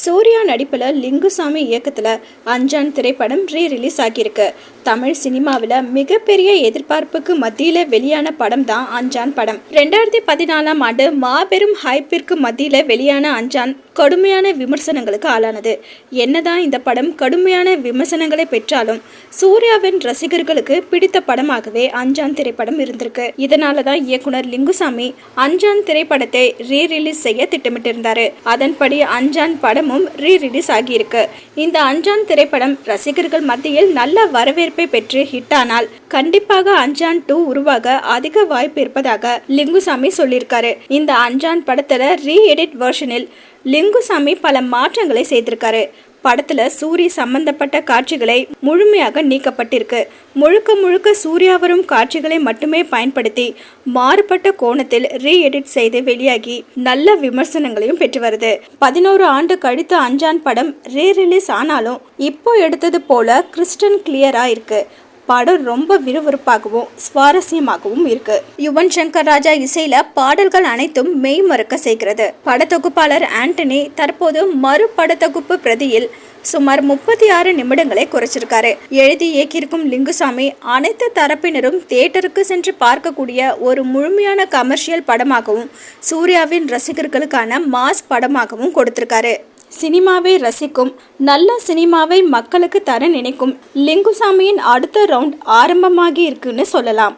சூர்யா நடிப்பில் லிங்குசாமி இயக்கத்தில் அஞ்சான் திரைப்படம் ரிலீஸ் ஆகியிருக்கு. தமிழ் சினிமாவில் மிகப்பெரிய எதிர்பார்ப்புக்கு மத்தியில் வெளியான படம் தான் அஞ்சான் படம். 2014ஆம் ஆண்டு மாபெரும் ஹைப்பிற்கு மத்தியில் வெளியான அஞ்சான் கடுமையான விமர்சனங்களுக்கு ஆளானது. என்னதான் இந்த படம் கடுமையான விமர்சனங்களை பெற்றாலும் சூர்யாவின் ரசிகர்களுக்கு பிடித்த படமாகவே அஞ்சான் திரைப்படம் இருந்திருக்கு. இதனால தான் இயக்குனர் லிங்குசாமி அஞ்சான் திரைப்படத்தை ரிலீஸ் செய்ய திட்டமிட்டிருந்தாரு. அதன்படி அஞ்சான் படமும் ரிலீஸ் ஆகியிருக்கு. இந்த அஞ்சான் திரைப்படம் ரசிகர்கள் மத்தியில் நல்ல வரவேற்பை பெற்று ஹிட் ஆனால் கண்டிப்பாக அஞ்சான் 2 உருவாக அதிக வாய்ப்பு இருப்பதாக லிங்குசாமி சொல்லியிருக்காரு. இந்த அஞ்சான் படத்துல எடிட் வெர்ஷனில் லிங்குசாமி பல மாற்றங்களை செய்திருக்காரு. படத்துல சூரிய சம்பந்தப்பட்ட காட்சிகளை முழுமையாக நீக்கப்பட்டிருக்கு. முழுக்க சூர்யா வரும் காட்சிகளை மட்டுமே பயன்படுத்தி மாறுபட்ட கோணத்தில் எடிட் செய்து வெளியாகி நல்ல விமர்சனங்களையும் பெற்று வருது. 11 ஆண்டு கழித்து அஞ்சான் படம் ரிலீஸ் ஆனாலும் இப்போ எடுத்தது போல கிறிஸ்டன் கிளியரா இருக்கு. படம் ரொம்ப விறுவிறுப்பாகவும் சுவாரஸ்யமாகவும் இருக்கு. யுவன் சங்கர் ராஜா இசையில பாடல்கள் அனைத்தும் மெய் மறக்க செய்கிறது. படத்தொகுப்பாளர் ஆண்டனி தற்போது மறு படத்தொகுப்பு பிரதியில் சுமார் 36 நிமிடங்களை குறைச்சிருக்காரு. எழுதி இயக்கியிருக்கும் லிங்குசாமி அனைத்து தரப்பினரும் தியேட்டருக்கு சென்று பார்க்கக்கூடிய ஒரு முழுமையான கமர்ஷியல் படமாகவும் சூர்யாவின் ரசிகர்களுக்கான மாஸ் படமாகவும் கொடுத்திருக்காரு. சினிமாவை ரசிக்கும், நல்ல சினிமாவை மக்களுக்கு தர நினைக்கும் லிங்குசாமியின் அடுத்த ரவுண்ட் ஆரம்பமாகி இருக்குன்னு சொல்லலாம்.